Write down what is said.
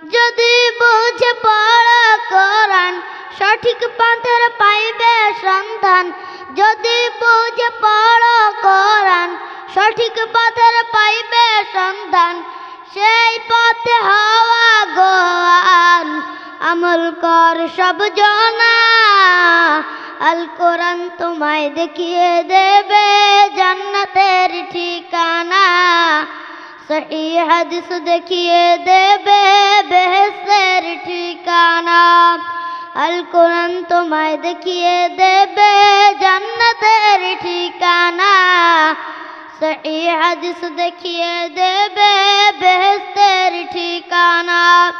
যদি বুঝে পড়ো কোরআন সঠিক পথের পাইবে সন্ধান। যদি বুঝে পড়ো কোরআন সঠিক পথের পাইবে সন্ধান। সেই পথে হওয়া গোয়ান আমল কর সব জনা। আল কোরআন তোমায় দেখিয়ে দেবে জান্নাতের ঠিকানা। সহিহ হাদিস দেখিয়ে দেবে বেহেশতের ঠিকানা। আল কোরআন তোমায় দেখিয়ে দেবে জান্নাতের ঠিকানা। সহিহ হাদিস দেখিয়ে দেবে বেহেশতের ঠিকানা।